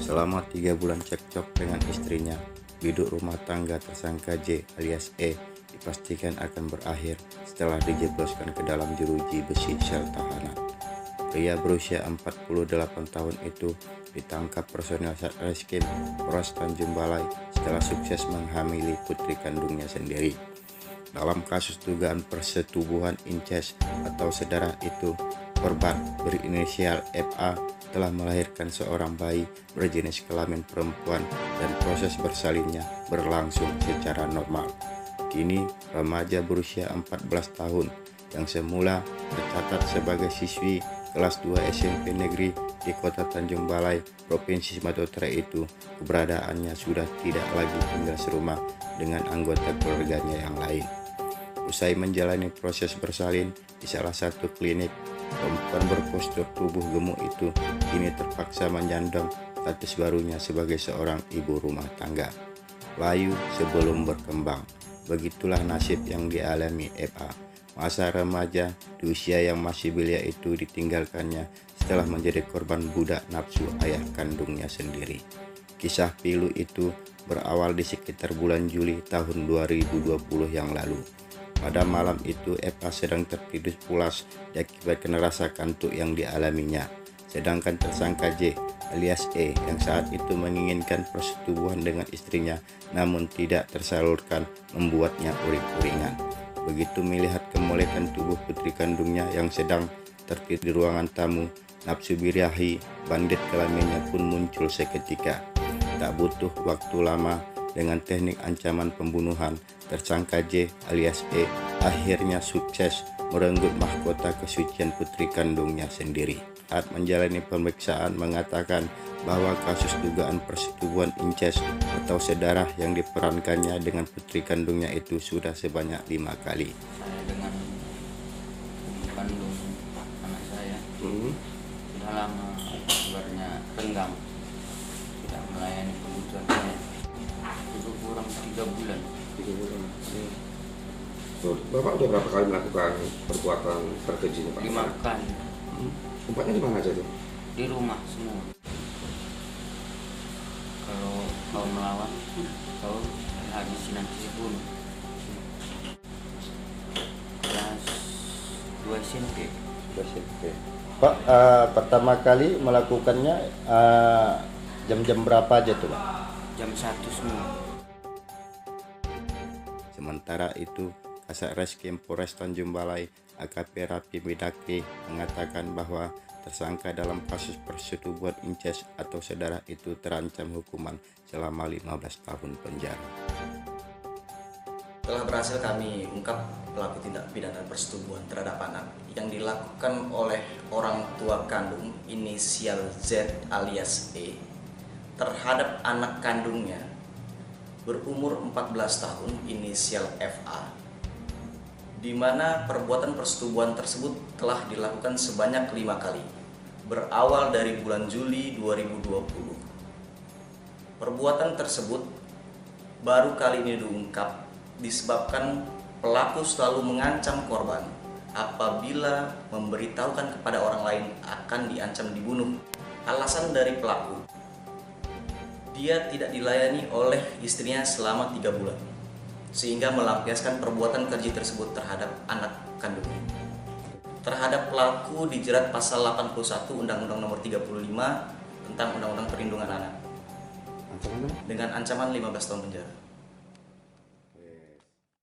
Selama 3 bulan cekcok dengan istrinya, biduk rumah tangga tersangka J alias E dipastikan akan berakhir setelah dijebloskan ke dalam jeruji besi sel tahanan. Pria berusia 48 tahun itu ditangkap personel Satreskrim Polres Tanjung Balai setelah sukses menghamili putri kandungnya sendiri. Dalam kasus dugaan persetubuhan incest atau saudara itu, korban berinisial FA telah melahirkan seorang bayi berjenis kelamin perempuan dan proses bersalinnya berlangsung secara normal. Kini remaja berusia 14 tahun yang semula tercatat sebagai siswi kelas 2 SMP negeri di Kota Tanjung Balai, Provinsi Sumatera Utara itu, keberadaannya sudah tidak lagi tinggal serumah dengan anggota keluarganya yang lain. Usai menjalani proses bersalin di salah satu klinik, perempuan berpostur tubuh gemuk itu kini terpaksa menyandang status barunya sebagai seorang ibu rumah tangga. Layu sebelum berkembang, begitulah nasib yang dialami FA. Masa remaja di usia yang masih belia itu ditinggalkannya setelah menjadi korban budak nafsu ayah kandungnya sendiri. Kisah pilu itu berawal di sekitar bulan Juli tahun 2020 yang lalu. Pada malam itu FA sedang tertidur pulas diakibatkan rasa kantuk yang dialaminya. Sedangkan tersangka J alias E yang saat itu menginginkan persetubuhan dengan istrinya namun tidak tersalurkan membuatnya uring-uringan. Begitu melihat kemolekan tubuh putri kandungnya yang sedang tertidur di ruangan tamu, nafsu birahi bandit kelaminnya pun muncul seketika. Tak butuh waktu lama, dengan teknik ancaman pembunuhan, tersangka J alias E akhirnya sukses merenggut mahkota kesucian putri kandungnya sendiri. Saat menjalani pemeriksaan mengatakan bahwa kasus dugaan persetubuhan incest atau sedarah yang diperankannya dengan putri kandungnya itu sudah sebanyak 5 kali. Saya dengan ibu kandung anak saya sudah lama kabarnya renggang, tidak melayani kebutuhan saya. Itu kurang 3 bulan. 3 bulan. Bapak udah berapa kali melakukan perbuatan terkeji Pak? 5 kali. Tempatnya di mana aja tuh? Di rumah semua. Kalau kau melawan, kau habisi nanti dibunuh. Kelas 2 SMP. Pak, pertama kali melakukannya jam-jam berapa aja tuh, Pak? Jam 1 semua. Sementara itu, Kasat Reskrim Polres Tanjung Balai AKP Rapi Bidakri mengatakan bahwa tersangka dalam kasus persetubuhan incest atau saudara itu terancam hukuman selama 15 tahun penjara. Telah berhasil kami ungkap pelaku tindak pidana persetubuhan terhadap anak yang dilakukan oleh orang tua kandung inisial Z alias E terhadap anak kandungnya berumur 14 tahun inisial FA, di mana perbuatan persetubuhan tersebut telah dilakukan sebanyak 5 kali, berawal dari bulan Juli 2020. Perbuatan tersebut baru kali ini diungkap disebabkan pelaku selalu mengancam korban apabila memberitahukan kepada orang lain akan diancam dibunuh. Alasan dari pelaku, dia tidak dilayani oleh istrinya selama 3 bulan, sehingga melampiaskan perbuatan keji tersebut terhadap anak kandungnya. Terhadap pelaku dijerat pasal 81 Undang-Undang Nomor 35 tentang Undang-Undang Perlindungan Anak dengan ancaman 15 tahun penjara.